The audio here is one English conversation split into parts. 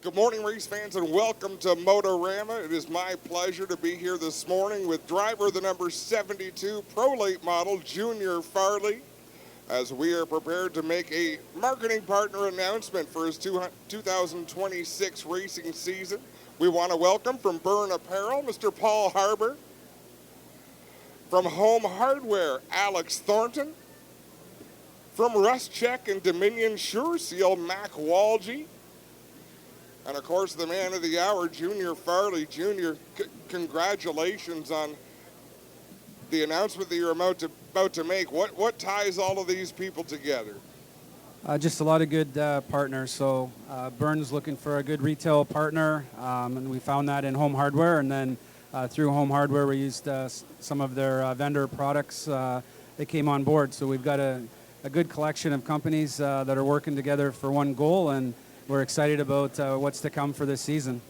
Good morning, race fans, and welcome to Motorama. It is my pleasure to be here this morning with driver the number 72 Pro Late model, Junior Farrelly, as we are prepared to make a marketing partner announcement for his 2026 racing season. We want to welcome from Berne Apparel, Mr. Paul Harbour. From Home Hardware, Alex Thornton. From Rust Check and Dominion Sure Seal, Mac Walgie. And of course, the man of the hour, Junior Farrelly. Junior, congratulations on the announcement that you're about to make. What ties all of these people together? Just a lot of good partners. So Berne's looking for a good retail partner, and we found that in Home Hardware. And then through Home Hardware, we used some of their vendor products. They came on board. So we've got a good collection of companies that are working together for one goal, and we're excited about what's to come for this season.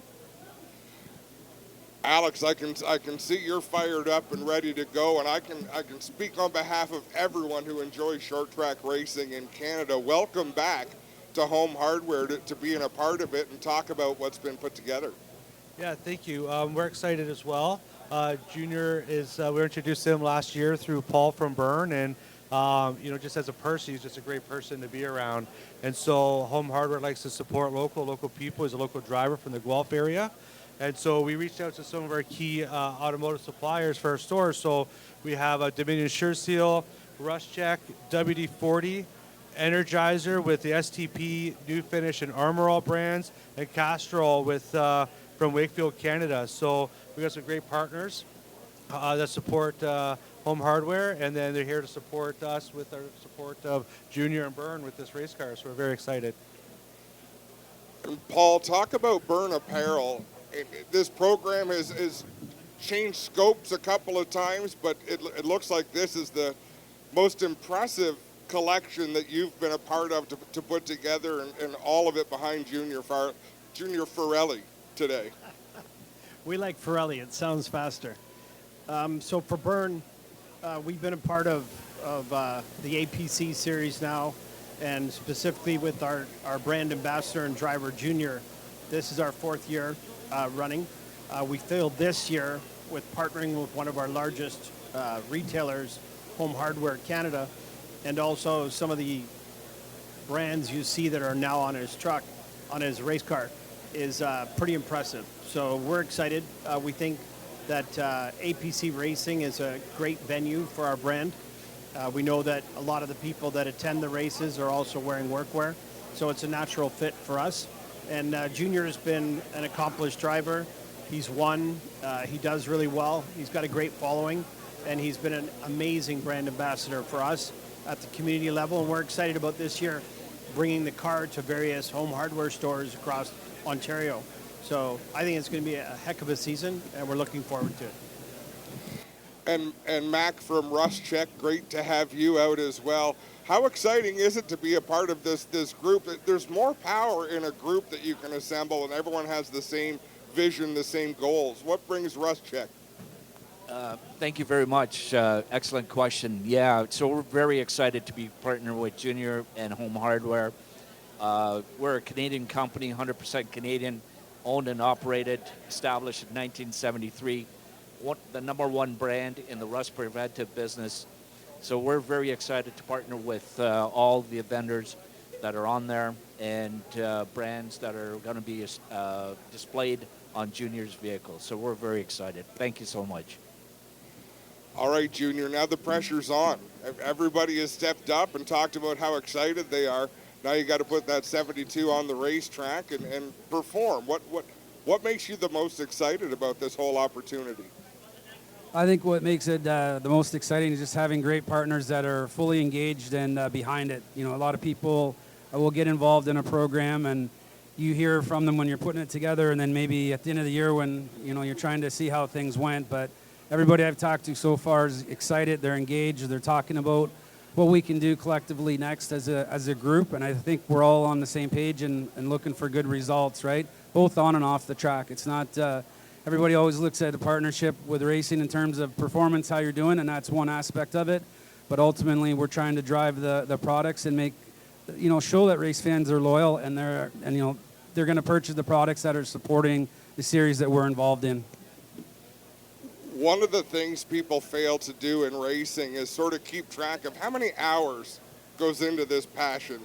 Alex, I can see you're fired up and ready to go, and I can speak on behalf of everyone who enjoys short track racing in Canada. Welcome back to Home Hardware to being a part of it and talk about what's been put together. Yeah, thank you. We're excited as well. Junior is we introduced him last year through Paul from Berne, and just as a person, he's just a great person to be around. And so Home Hardware likes to support local people. He's a local driver from the Guelph area. And so we reached out to some of our key automotive suppliers for our stores. So we have a Dominion Sure Seal, Rust Check, WD-40, Energizer with the STP, New Finish, and Armor All brands, and Castrol with from Wakefield, Canada. So we got some great partners that support Home Hardware, and then they're here to support us with our support of Junior and Berne with this race car. So we're very excited. And Paul, talk about Berne Apparel. This program has changed scopes a couple of times, but it looks like this is the most impressive collection that you've been a part of to put together, and all of it behind Junior Farrelly today. We like Farrelly. It sounds faster. So for Berne, we've been a part of the APC series now, and specifically with our brand ambassador and driver, Junior. This is our fourth year running. We failed this year with partnering with one of our largest retailers, Home Hardware Canada, and also some of the brands you see that are now on his truck, on his race car, is pretty impressive. So we're excited. We think that APC Racing is a great venue for our brand. We know that a lot of the people that attend the races are also wearing workwear, so it's a natural fit for us. And Junior has been an accomplished driver. He's won. He does really well. He's got a great following, and he's been an amazing brand ambassador for us at the community level. And we're excited about this year bringing the car to various Home Hardware stores across Ontario. So I think it's going to be a heck of a season, and we're looking forward to it. And Mac from Rust Check, great to have you out as well. How exciting is it to be a part of this group? There's more power in a group that you can assemble, and everyone has the same vision, the same goals. What brings Rust Check? Thank you very much. Excellent question. Yeah, so we're very excited to be partnering with Junior and Home Hardware. We're a Canadian company, 100% Canadian, owned and operated, established in 1973. The number one brand in the rust preventive business. So we're very excited to partner with all the vendors that are on there, and brands that are going to be displayed on Junior's vehicles. So we're very excited. Thank you so much. All right, Junior, now the pressure's on. Everybody has stepped up and talked about how excited they are. Now you got to put that 72 on the racetrack and perform. What makes you the most excited about this whole opportunity? I think what makes it the most exciting is just having great partners that are fully engaged and behind it. You know, a lot of people will get involved in a program, and you hear from them when you're putting it together, and then maybe at the end of the year when you're trying to see how things went. But everybody I've talked to so far is excited. They're engaged. They're talking about what we can do collectively next as a group, and I think we're all on the same page and looking for good results, right? Both on and off the track. It's not. Everybody always looks at a partnership with racing in terms of performance, how you're doing, and that's one aspect of it. But ultimately, we're trying to drive the products and make, show that race fans are loyal and they're going to purchase the products that are supporting the series that we're involved in. One of the things people fail to do in racing is sort of keep track of how many hours goes into this passion.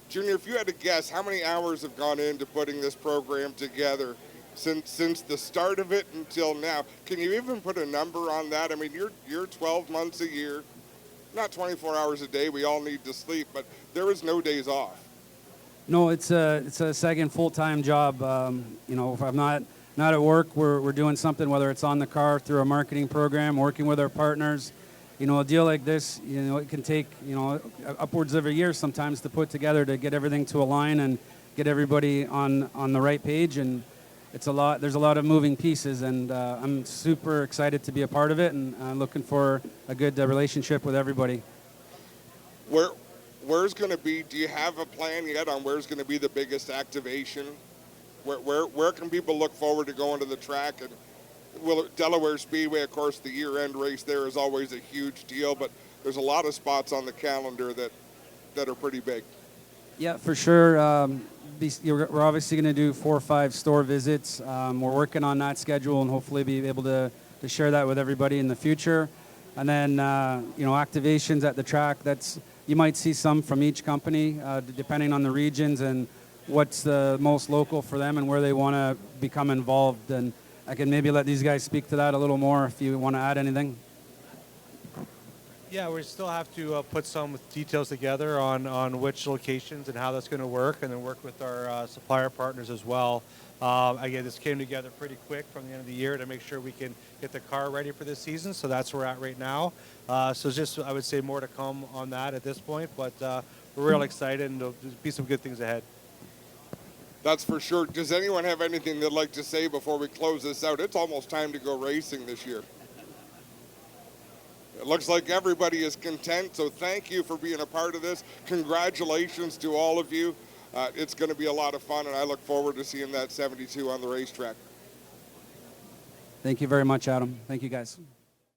Junior, if you had to guess, how many hours have gone into putting this program together since the start of it until now? Can you even put a number on that? I mean, you're 12 months a year, not 24 hours a day. We all need to sleep, but there is no days off. No, it's a second full-time job. If I'm not at work, we're doing something, whether it's on the car through a marketing program, working with our partners. A deal like this, it can take, upwards of a year sometimes to put together to get everything to align and get everybody on the right page. And it's a lot. There's a lot of moving pieces, and I'm super excited to be a part of it, and looking for a good relationship with everybody. Where's going to be? Do you have a plan yet on where's going to be the biggest activation? Where can people look forward to going to the track? And Delaware Speedway, of course, the year-end race there is always a huge deal, but there's a lot of spots on the calendar that are pretty big. Yeah, for sure. We're obviously going to do 4 or 5 store visits. We're working on that schedule and hopefully be able to share that with everybody in the future. And then, activations at the track, you might see some from each company, depending on the regions and what's the most local for them and where they want to become involved. And I can maybe let these guys speak to that a little more if you want to add anything. Yeah, we still have to put some details together on which locations and how that's going to work, and then work with our supplier partners as well. Again, this came together pretty quick from the end of the year to make sure we can get the car ready for this season, so that's where we're at right now. So just, I would say, more to come on that at this point, but we're real excited, and there'll be some good things ahead. That's for sure. Does anyone have anything they'd like to say before we close this out? It's almost time to go racing this year. It looks like everybody is content, so thank you for being a part of this. Congratulations to all of you. It's going to be a lot of fun, and I look forward to seeing that 72 on the racetrack. Thank you very much, Adam. Thank you, guys.